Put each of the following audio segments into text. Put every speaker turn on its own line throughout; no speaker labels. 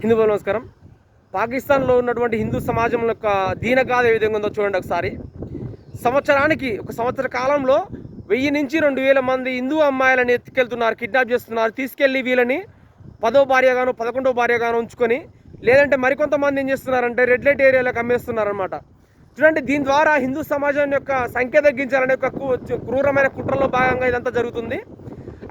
హిందూ నమస్కారం. పాకిస్తాన్లో ఉన్నటువంటి హిందూ సమాజం యొక్క దీనగాథ ఏ విధంగా ఉందో చూడండి ఒకసారి. సంవత్సరానికి ఒక సంవత్సర కాలంలో 1000 నుంచి 2000 మంది హిందూ అమ్మాయిలని ఎత్తుకెళ్తున్నారు, కిడ్నాప్ చేస్తున్నారు. తీసుకెళ్ళి వీళ్ళని 10వ భార్యగాను 11వ భార్యగాను ఉంచుకొని, లేదంటే మరికొంతమంది ఏం చేస్తున్నారంటే రెడ్ లైట్ ఏరియాలోకి అమ్మేస్తున్నారనమాట. చూడండి, దీని ద్వారా హిందూ సమాజం యొక్క సంఖ్య తగ్గించాలనే ఒక క్రూరమైన కుట్రలో భాగంగా ఇదంతా జరుగుతుంది.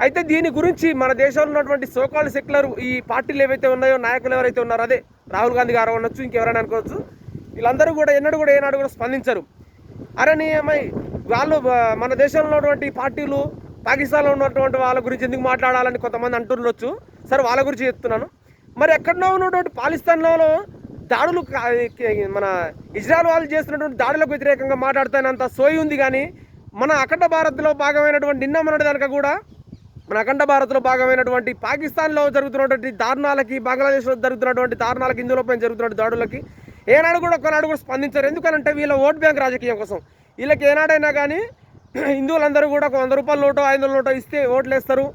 అయితే దీని గురించి మన దేశంలో ఉన్నటువంటి సోకాల్డ్ సెక్యులర్ ఈ పార్టీలు ఏవైతే ఉన్నాయో, నాయకులు ఎవరైతే ఉన్నారో, అదే రాహుల్ గాంధీ గారు అనొచ్చు, ఇంకెవరైనా అనుకోవచ్చు, వీళ్ళందరూ కూడా ఏనాడు కూడా స్పందించరు. అరే నియమై వాళ్ళు మన దేశంలో ఉన్నటువంటి పార్టీలు పాకిస్తాన్లో ఉన్నటువంటి వాళ్ళ గురించి ఎందుకు మాట్లాడాలని కొంతమంది అంటుండొచ్చు. సరే, వాళ్ళ గురించి చెప్తున్నాను. మరి ఎక్కడో ఉన్నటువంటి పాకిస్తాన్లో దాడులు, మన ఇజ్రాయెల్ వాళ్ళు చేస్తున్నటువంటి దాడులకు వ్యతిరేకంగా మాట్లాడుతున్నంత సోయి ఉంది. కానీ మన అఖండ భారత్లో భాగమైనటువంటి నిన్న మొన్నటి దానిక కూడా మన అఖండ భారత్లో భాగమైనటువంటి పాకిస్తాన్లో జరుగుతున్నటువంటి దారుణాలకి, బంగ్లాదేశ్లో జరుగుతున్నటువంటి దారుణాలకి, హిందువులపై జరుగుతున్న దాడులకి ఏనాడు కూడా ఒకనాడు కూడా స్పందించారు. ఎందుకనంటే వీళ్ళ ఓట్ బ్యాంక్ రాజకీయం కోసం. వీళ్ళకి ఏనాడైనా కానీ హిందువులందరూ కూడా 100 రూపాయల నోటో 500 నోటో ఇస్తే ఓట్లు వేస్తారు,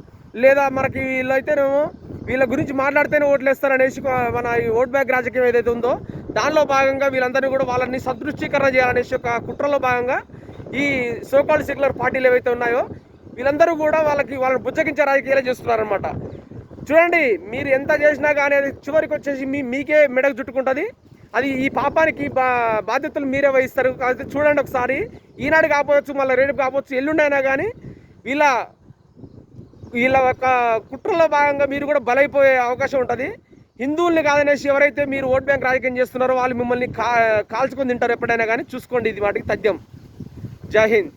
లేదా మనకి వీళ్ళైతేనేమో వీళ్ళ గురించి మాట్లాడితేనే ఓట్లు వేస్తారు అనేసి మన ఈ ఓట్ బ్యాంక్ రాజకీయం ఏదైతే ఉందో దానిలో భాగంగా వీళ్ళందరినీ కూడా వాళ్ళని సదృష్టీకరణ చేయాలనేసి ఒక కుట్రలో భాగంగా ఈ సోకాల్డ్ సెక్యులర్ పార్టీలు ఏవైతే ఉన్నాయో వీళ్ళందరూ కూడా వాళ్ళని బుజ్జగించే రాజకీయాలు చేస్తున్నారనమాట. చూడండి, మీరు ఎంత చేసినా కానీ అది చివరికి వచ్చేసి మీకే మెడకు చుట్టుకుంటుంది. అది ఈ పాపానికి బాధ్యతలు మీరే వహిస్తారు. అది చూడండి ఒకసారి. ఈనాడు కాకపోవచ్చు, మళ్ళీ రేపు కాకపోవచ్చు, ఎల్లుండైనా కానీ వీళ్ళ యొక్క కుట్రలో భాగంగా మీరు కూడా బలైపోయే అవకాశం ఉంటుంది. హిందువుల్ని కాదనేసి ఎవరైతే మీరు ఓట్ బ్యాంక్ రాజకీయం చేస్తున్నారో వాళ్ళు మిమ్మల్ని కాల్చుకొని తింటారు ఎప్పుడైనా కానీ. చూసుకోండి, ఇది వాటికి తథ్యం. జై హింద్.